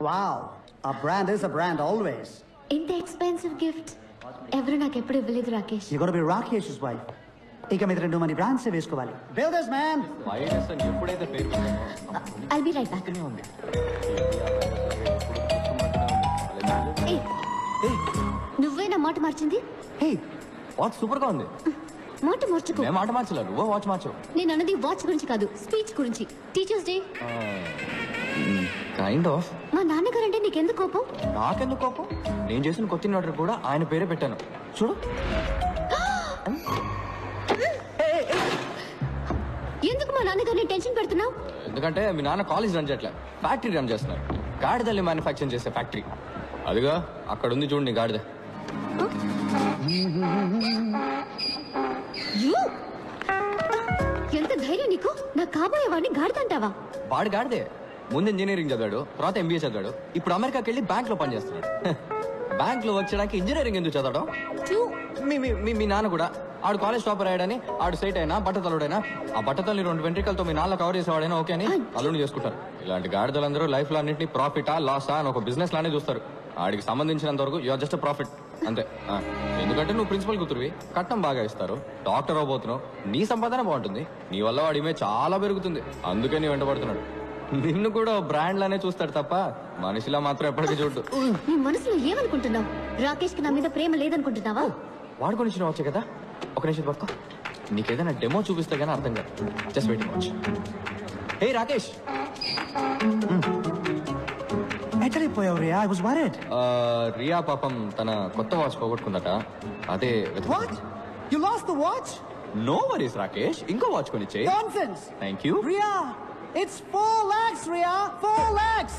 Wow, a brand is a brand always. ఇంత expensive gift ఎవరు నాకు ఎప్పుడు ఇవ్వలేదు Rakesh. You gotta be Rakesh's wife. ఇక మీద 2 మంది బ్రాండ్స్ వేసుకోవాలి. Builders man. ఎప్పుడైతే పేరు I'll be right back. నువ్వే నా మాట మార్చింది. హే వాచ్ సూపర్ గా ఉంది. మాట మార్చుకో. నేను మాట మార్చలేదు, నువ్వు వాచ్ మార్చావు. నేను అన్నది వాచ్ గురించి కాదు, స్పీచ్ గురించి. Teachers day kind of. మా నాన్నగారంటే నీకెందుకు కోపం? నాకెందుకు కోపం? నేను చేసిన కొత్త ఆర్డర్ కూడా ఆయన పేరే పెట్టాను చూడు. ఎందుకు మా నాన్నగారిని టెన్షన్ పెడుతున్నావు? ఎందుకంటే మీ నాన్న కాలేజ్ రన్ చేయట్లే, ఫ్యాక్టరీ రన్ చేస్తున్నారు. గాడిదల్ని మ్యానుఫ్యాక్చరింగ్ చేసే ఫ్యాక్టరీ. అదిగా అక్కడ ఉంది చూడు నీ గాడిద. ఎంత ధైర్యం నీకు? నా కాబోయే వాడిని గాడిదంటావా? వాడు గాడిదే. ముందు ఇంజనీరింగ్ చదివాడు, తర్వాత ఎంబీఏ చదివాడు, ఇప్పుడు అమెరికాకి వెళ్ళి బ్యాంక్ లో పనిచేస్తున్నాడు. బ్యాంక్ లో వచ్చడానికి ఇంజనీరింగ్ ఎందుకు చదవడం? మీ నాన్న కూడా ఆడు కాలేజ్ టాపర్ అయ్యాడని ఆడు సైట్ అయినా బట్టతలుడైనా ఆ బట్టతల్ని 2 వెంట్రికలతో మీ నాన్న కవర్ చేసేవాడైనా ఓకే అని అల్లుని చేసుకుంటారు. ఇలాంటి గాడిదలందరూ లైఫ్ లో అన్నింటినీ ప్రాఫిటా లాసా అని ఒక బిజినెస్ లానే చూస్తారు. ఆడికి సంబంధించినంత వరకు యూఆర్ జస్ట్ ప్రాఫిట్ అంతే. ఎందుకంటే నువ్వు ప్రిన్సిపల్ కూతురువి, కట్నం బాగా ఇస్తారు, డాక్టర్ అవబోతున్నావు, నీ సంపాదన బాగుంటుంది, నీ వల్ల వాడి ఇమేజ్ చాలా పెరుగుతుంది. అందుకే నీ వెంటబడుతున్నాడు. నిన్ను కూడా బ్రాండ్ లానే చూస్తాడు తప్ప మనిషిలా మాత్రం ఎప్పటికీ చూడు. నీ మనసులో ఏమనుకుంటున్నావు? రాకేష్ కి నా మీద ప్రేమ లేదనుకుంటున్నావా? వాడుకొని ఇచ్చిన వచ్చే కదా. ఒక నిమిషం పక్క, నీకేదైనా డెమో చూపిస్తే గానీ అర్థం కాదు. Just waiting watch. Hey Rakesh, ఎక్కడిపోయావు Ria? I was worried. Ria పాపం తన కొత్త వాచ్ పోగొట్టుకుందట. అదే What? You lost the watch? No worries Rakesh, ఇంకో వాచ్ కొనిచ్చే. Nonsense. Thank you. Ria, it's 4 lakhs, Ria. 4 lakhs.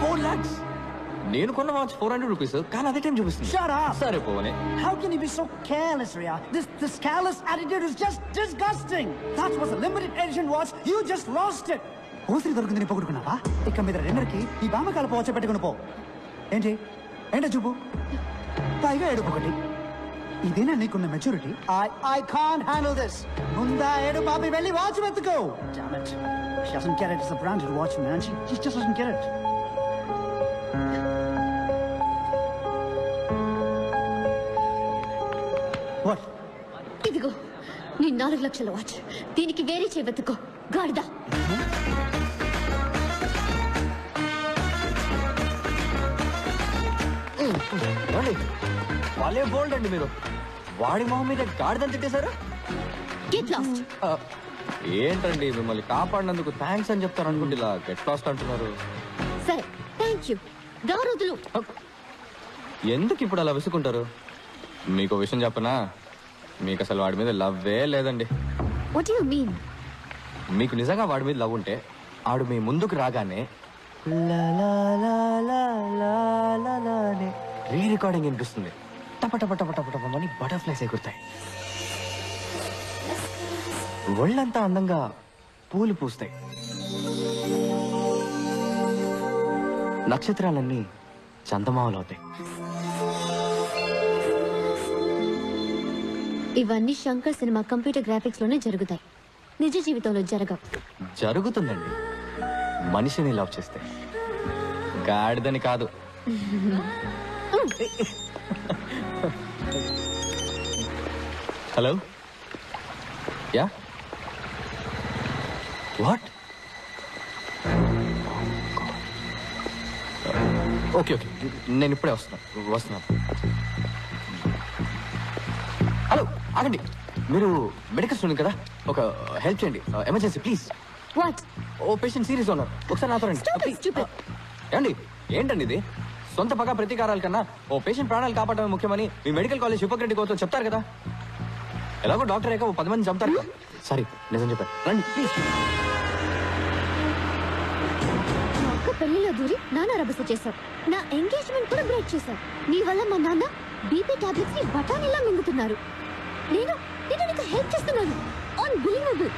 4 lakhs. నేను కొన్న వాచ్ 400 రూపీస్, కానీ అదే టైం చూపిస్తుంది. Shut up. సరే పోనీ. How can you be so careless, Ria? This careless attitude is just disgusting. That was a limited edition watch. You just lost it. ఓసిరి దొరికింది, నీ పొగుడుకున్నావా? ఇక మీద డిన్నర్కి ఈ బామకాల పోవచ్చు పెట్టుకుని పో. ఏంటి ఏంటో చూపు, పైగా ఏడుపు ఒకటి. ఇదేనా నీకున్న maturity? I can't handle this. ముందా ఏడు బాబి వెళ్ళి watch వెతుకో. Damn it. She doesn't get it. It's a branded watch, man. She just doesn't get it. What? ఇదిగో నీ 4 లక్షల వాచ్. దీనికి వేరే వెతుకో గాడిదా. వాళ్ళే బోల్డ్ అండి మీరు. వాడి మొహం మీద గాడిదని తిట్టేశారు. Get lost. ఏంటండి మిమ్మల్ని కాపాడినందుకు థ్యాంక్స్ అని చెప్తారు అనుకుంటే ఇలా గెట్ లాస్ట్ అంటున్నారు. సరే థ్యాంక్ యూ. దారుదులు ఎందుకు ఇప్పుడు అలా విసుకుంటారు? మీకు విషయం చెప్పనా, మీకు అసలు వాడి మీద లవ్వే లేదండి. What you mean? మీకు నిజంగా వాడి మీద లవ్ ఉంటే ఆడు మీ ముందుకు రాగానే రీ రికార్డింగ్ వినిపిస్తుంది. టప టప టప టప టపని బటర్ఫ్లైస్ ఎగురుతాయి. ఒళ్ళంతా అందంగా పూలు పూస్తాయి. నక్షత్రాలన్నీ చందమామలు అవుతాయి. ఇవన్నీ శంకర్ సినిమా కంప్యూటర్ గ్రాఫిక్స్ లోనే జరుగుతాయి, నిజ జీవితంలో జరగవు. జరుగుతుందండి, మనిషిని లవ్ చేస్తే, గాడిదని కాదు. Hello, yeah what? Okay okay, నేను ఇప్పుడే వస్తున్నాను. హలో ఆగండి, మీరు మెడికల్ స్టూడెంట్ కదా, ఒక హెల్ప్ చేయండి, ఎమర్జెన్సీ ప్లీజ్. వాట్? ఓ పేషెంట్ సీరియస్ ఉన్నారు, ఒకసారి నాతో రండి. ఏమండి ఏంటండి ఇది? సొంత పగ ప్రతీకారాల కన్నా ఓ పేషెంట్ ప్రాణాలు కాపాడమే ముఖ్యమని మీ మెడికల్ కాలేజ్ హిపోక్రటిక్ అవుతో చెప్తారు కదా. ఎలాగో డాక్టర్ అయ్యాక 10 మంది చంపుతారు. సారీ, నిజం చెప్పారు, రండి ప్లీజ్. మా అక్క పెళ్లిలో దూరి నాన్న రభస చేశావు, నా ఎంగేజ్మెంట్ కూడా బ్రేక్ చేశావు. నీ వల్ల మా నాన్న బీపీ టాబ్లెట్స్ ని బఠానీలా మింగుతున్నారు. నేను నీకు హెల్ప్ చేస్తున్నాను. Unbelievable.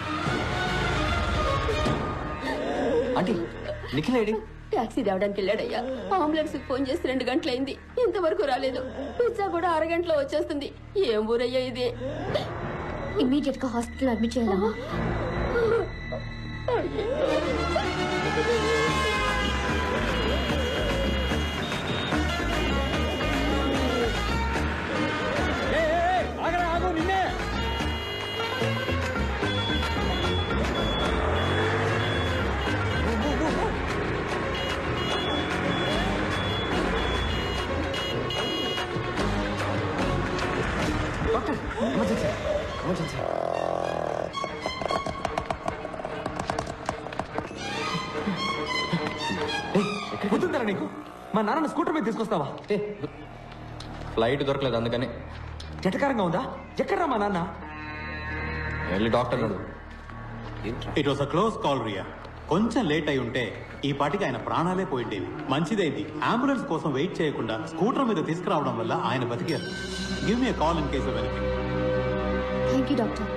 Aunty, Nikhil AD? Taxi రావడానికి వెళ్ళాడయ్యా. అంబులెన్స్ ఫోన్ చేసి 2 గంటలైంది, ఇంతవరకు రాలేదు. పిజ్జా కూడా 1 గంటలో వచ్చేస్తుంది. ఏం ఊరయ్యా ఇది? ఇమీడియట్ గా హాస్పిటల్ అడ్మిట్ చేయాలమ్మా. గుర్తుంటారా నీకు? మా నాన్న స్కూటర్ మీద తీసుకొస్తావా? ఫ్లైట్ దొరకలేదు అందుకని. జటకారంగా ఉందా? ఎక్కడ్రా మా నాన్న? వెళ్ళి డాక్టర్ అడుగు. It was a close call Ria. కొంచెం లేట్ అయి ఉంటే ఈ పాటికి ఆయన ప్రాణాలే పోయిండేవి. మంచిదైంది అంబులెన్స్ కోసం వెయిట్ చేయకుండా స్కూటర్ మీద తీసుకురావడం వల్ల ఆయన బతికారు. Give me call in case of anything. Thank you doctor.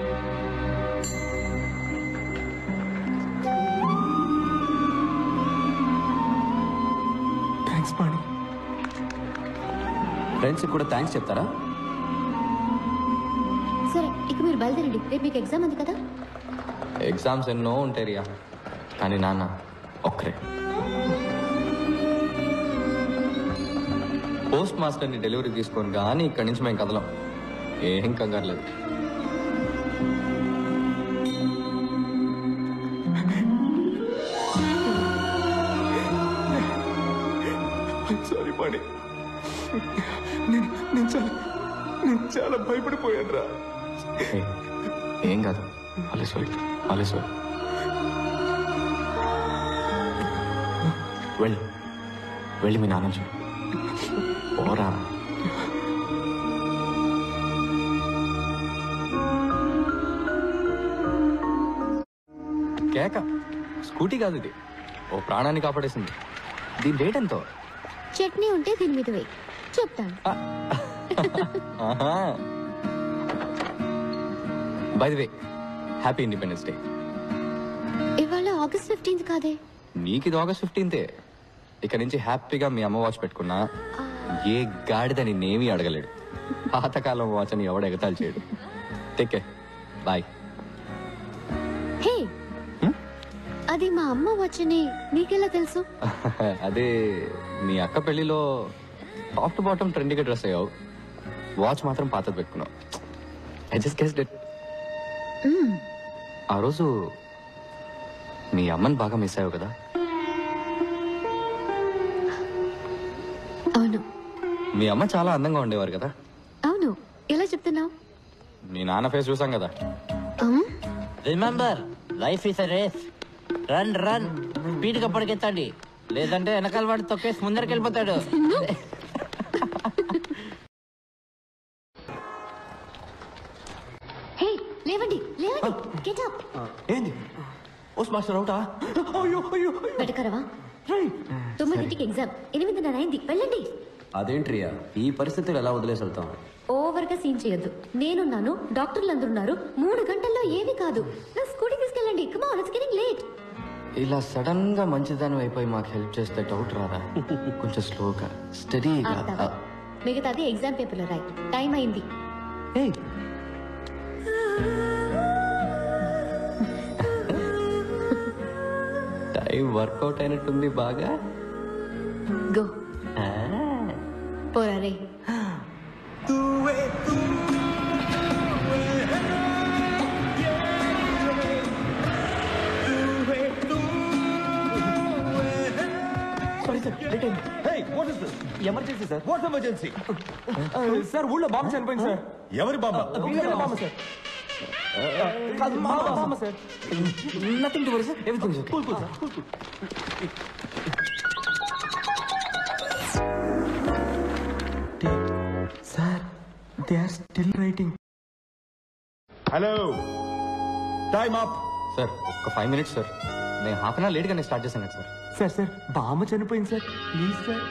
Thanks Pani. Friends కూడా థ్యాంక్స్ చెప్తారా? సరే ఇక మీరు బయలుదేరండి, రేపు మీకు ఎగ్జామ్ ఉంది కదా. ఎగ్జామ్స్ ఎన్నో ఉంటాయి రియా, కానీ నాన్న ఒక్కరే. పోస్ట్ మాస్టర్ని డెలివరీ తీసుకొని కానీ ఇక్కడి నుంచి మేము కదలం. ఏం కంగారు లేదు. సారీ పాణి, నేను చాలా భయపడిపోయాను రా. ఏం కాదు, అలెసోయ్ అలెసోయ్. వెళ్ళి మీ నాన్న చూడు. పోరా. కేక స్కూటీ కాదు ఇది, ఓ ప్రాణాన్ని కాపాడేసింది. దీని రేట్ ఎంతో? చట్నీ ఉంటే దీని మీద వేయి, చెప్తాను. By the way, happy independence day. ఇవాళ August 15th కాదే. నీకు ఇది August 15th. ఇక నుంచి హ్యాపీగా మీ అమ్మ వాచ్ పెట్టుకున్నా ఏ గాడిద నిన్నేమీ అడగలేడు. పాతకాలం వాచ్ అని ఎవడు ఎగతాలు చేయడు. Take care, bye. హే, అది మా అమ్మ వచ్చని నీకెలా తెలుసు? అదే మీ అక్క పెళ్లిలో టాప్ టు బాటమ్ ట్రెండీగా డ్రెస్ అయ్యావు, వాచ్ మాత్రం పాతది పెట్టుకున్నావు. I just guessed it. ఆ రోజు మీ అమ్మని బాగా మిస్ అయ్యావు కదా? అవును. మీ అమ్మ చాలా అందంగా ఉండేవారు కదా? అవును. ఎలా చెప్తున్నావు? మీ నాన్న ఫేస్ చూసాం కదా. Remember, life is a race. Run speed గా పరిగెత్తండి, లేదంటే వెనకాల వాడు తొక్కేసి ముందరికి వెళ్ళిపోతాడు. హే, లేవండి లేవండి, గెట్ అప్. ఏంది? పోస్ట్ మాస్టర్ అవుటా? వెటకరవా? 9కి ఎగ్జామ్, 8:30 అయింది, వెళ్ళండి. అదేంట్రియా, ఈ పరిస్థితులు ఎలా వదిలేసి వెళ్తాం? ఓవర్ గా సీన్ చేయొద్దు. నేనున్నాను, డాక్టర్లు అందరూ ఉన్నారు. 3 గంటల్లో ఏమీ కాదు. నా స్కూటీ తీసుకెళ్ళండి. Come on, it's getting late. ఇలా సడన్ గా మంచిదాని అయిపోయి మాకు హెల్ప్ చేస్తే డౌట్ రాదా? కొంచెం స్లోగా స్టడీగా. మిగతాది ఎగ్జామ్ పేపర్లో రాయి. టైం అయింది. టైం వర్కౌట్ అయినట్టుంది బాగా. గో పోరా రే. Emergency sir. What emergency? Sir ఊళ్ళో బాంబు చనిపోయింది సార్. ఎవరి బాబా? బాంబు సార్. కాదు, మా బామ్మ sir. Nothing to worry sir, everything is okay. Cool sir, cool. Sir, they are still writing. Hello, time up. Sir ఒక్క 5 minutes సార్. నేను హాఫ్ అన్ అవర్ లేట్ గానే స్టార్ట్ చేశాను కదా సార్. సార్ బామ్మ చనిపోయింది సార్, ప్లీజ్ సార్.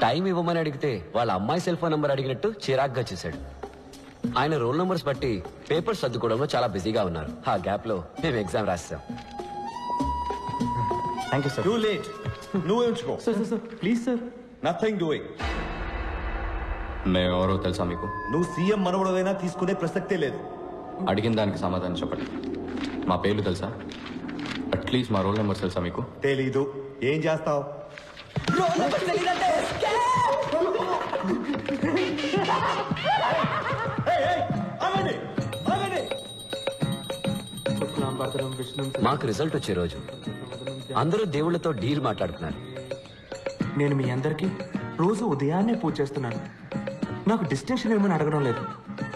టైం ఇవ్వమని అడిగితే వాళ్ళ అమ్మాయి సెల్ ఫోన్ నంబర్ అడిగినట్టు చిరాగ్గా చేశాడు. ఆయన రోల్ నంబర్స్ బట్టి పేపర్స్ సర్దుకోవడంలో చాలా బిజీగా ఉన్నారు. ఆ గ్యాప్ లో మేము ఎగ్జామ్ రాసాం. Thank you sir. Too late. నువ్వే ఉంచుకో. Sir please sir. Nothing doing. మేము ఎవరో తెలుసా మీకు? నువ్వు సీఎం మనవడదైనా తీసుకునే ప్రసక్తే లేదు. అడిగిన దానికి సమాధానం చెప్పండి. మా పేర్లు తెలుసా? అట్లీస్ట్ మా రోల్ నెంబర్స్ తెలుసా మీకు? తెలీదు. ఏం చేస్తావు? మాకు రిజల్ట్ వచ్చే రోజు అందరూ దేవుళ్లతో డీల్ మాట్లాడుతున్నారు. నేను మీ అందరికి రోజు ఉదయాన్నే పూజ చేస్తున్నాను. నాకు డిస్టింక్షన్ ఏమని అడగడం లేదు,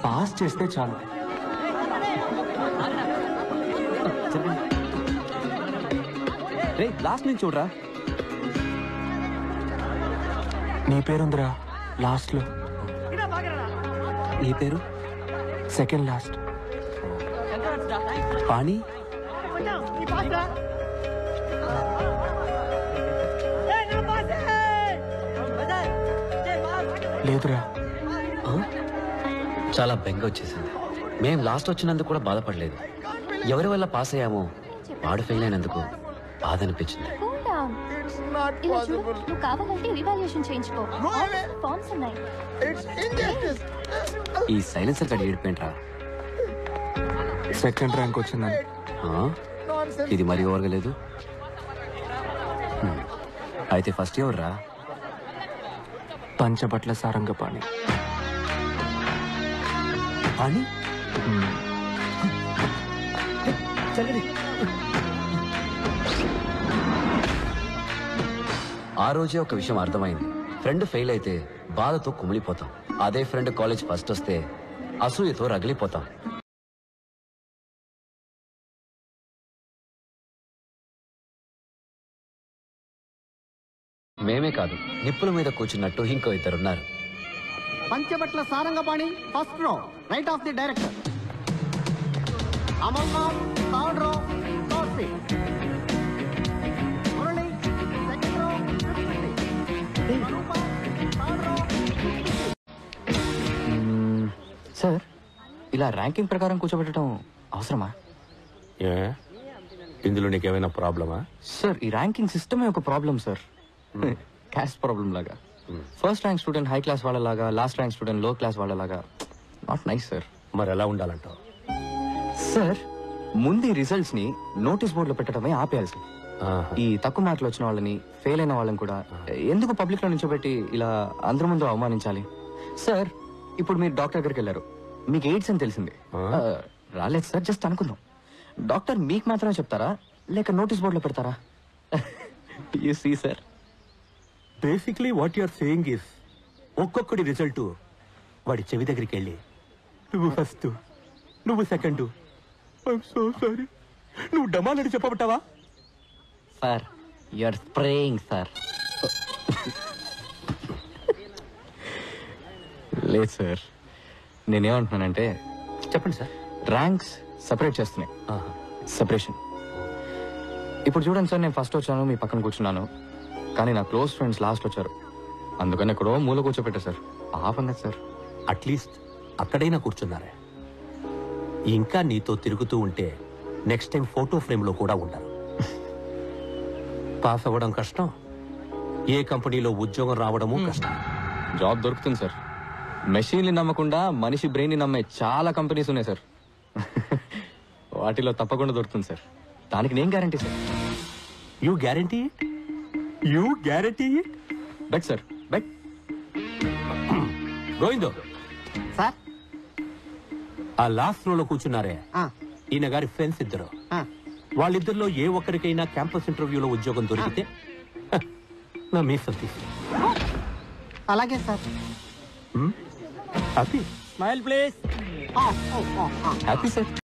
పాస్ చేస్తే చాలు. రే లాస్ట్ నుంచి చూడరా. నీ పేరుందిరా లాస్ట్ లో. నీ పేరు? Second last. పాణి? లేదురా. చాలా బెంగ వచ్చేసింది. మేం లాస్ట్ వచ్చినందుకు కూడా బాధపడలేదు. ఎవరి వల్ల పాస్ అయ్యామో వాడు ఫెయిల్ అయినందుకు బాధ అనిపించింది. Cool down. ఇలా చూడు, నువ్వు కావాలంటే రివాల్యూషన్ చేయించుకో. ఫార్మ్స్ ఉన్నాయి. ఈ సైలెన్సర్ గడి ఏడిపోయింట్రా. సెకండ్ ర్యాంక్ వచ్చిందని. ఇది మరీ ఓవర్గా లేదు. అయితే ఫస్ట్ ఎవరు రా? పంచబట్ల సారంగపాణి. పాణి? ఆ రోజే ఒక విషయం అర్థమైంది. ఫ్రెండ్ ఫెయిల్ అయితే బాధతో కుమిలిపోతాం. అదే ఫ్రెండ్ కాలేజ్ ఫస్ట్ వస్తే అసూయతో రగిలిపోతాం. మేమే కాదు, నిప్పుల మీద కూర్చున్నట్టు ఇంకో ఇద్దరున్నారు. Panchabatla Sarangapani first row, right of the director. Amalnath third row, third seat. Murali second row, sir, ఇలా ర్యాంకింగ్ ప్రకారం కూర్చోబెట్టడం అవసరమా? ఇందులో నీకేమైనా ప్రాబ్లమా? సార్, ఈ ర్యాంకింగ్ సిస్టమే ఒక ప్రాబ్లం సార్. క్యాస్ట్ ప్రాబ్లం లాగా. First rank student high class వాళ్ళలాగా, లాస్ట్ ర్యాంక్ స్టూడెంట్ లో క్లాస్ వాళ్ళలాగా. Not nice sir. మరి ఎలా ఉండాలంటావు? సార్, ముందు ఈ రిజల్ట్స్ ని నోటీస్ బోర్డులో పెట్టడమే ఆపేయాలి సార్. ఈ తక్కువ మార్కులు వచ్చిన వాళ్ళని, ఫెయిల్ అయిన వాళ్ళని కూడా ఎందుకు పబ్లిక్ లో నిల్చోబెట్టి ఇలా అందరి ముందు అవమానించాలి? సార్, ఇప్పుడు మీరు డాక్టర్ దగ్గరికి వెళ్ళారు, మీకు ఎయిడ్స్ అని తెలిసింది. రాలేదు సార్, జస్ట్ అనుకుందాం. డాక్టర్ మీకు మాత్రమే చెప్తారా, లేక నోటీస్ బోర్డులో పెడతారా? You see sir, basically what you're saying is, ఒక్కొక్కడి రిజల్ట్ వాడి చెవి దగ్గరికి వెళ్ళి నువ్వు ఫస్ట్, నువ్వు సెకండ్, ఐఎమ్ సో సారీ, నువ్వు డమాలని చెప్పబట్టావా? Sir, you're spraying sir. లేదు సార్, నేనేమంటున్నానంటే, చెప్పండి సార్. ర్యాంక్స్ సపరేట్ చేస్తున్నాయి. సెపరేషన్. ఇప్పుడు చూడండి సార్, నేను ఫస్ట్ వచ్చాను, మీ పక్కన కూర్చున్నాను, కానీ నా క్లోజ్ ఫ్రెండ్స్ లాస్ట్ వచ్చారు. అందుకని ఎక్కడో మూల కూర్చోపెట్టా సార్. పాపం కదా సార్. అట్లీస్ట్ అక్కడైనా కూర్చున్నారే. ఇంకా నీతో తిరుగుతూ ఉంటే నెక్స్ట్ టైం ఫోటో ఫ్రేమ్ లో కూడా ఉండరు. పాస్ అవ్వడం కష్టం, ఏ కంపెనీలో ఉద్యోగం రావడము కష్టం. జాబ్ దొరుకుతుంది సార్. మెషిన్ని నమ్మకుండా మనిషి బ్రెయిన్ ని నమ్మే చాలా కంపెనీస్ ఉన్నాయి సార్. వాటిలో తప్పకుండా దొరుకుతుంది సార్. దానికి నేను guarantee sir. You guarantee it? You guarantee it? Bet sir, bet. గోవిందో సార్, ఆ లాస్ట్ రోలో కూర్చున్నారే, ఈయన గారి ఫ్రెండ్స్ ఇద్దరు. వాళ్ళిద్దరిలో ఏ ఒక్కరికైనా క్యాంపస్ ఇంటర్వ్యూలో ఉద్యోగం దొరికితే నా మీసం తీసు. అలాగే sir. Happy? Smile please. Happy sir.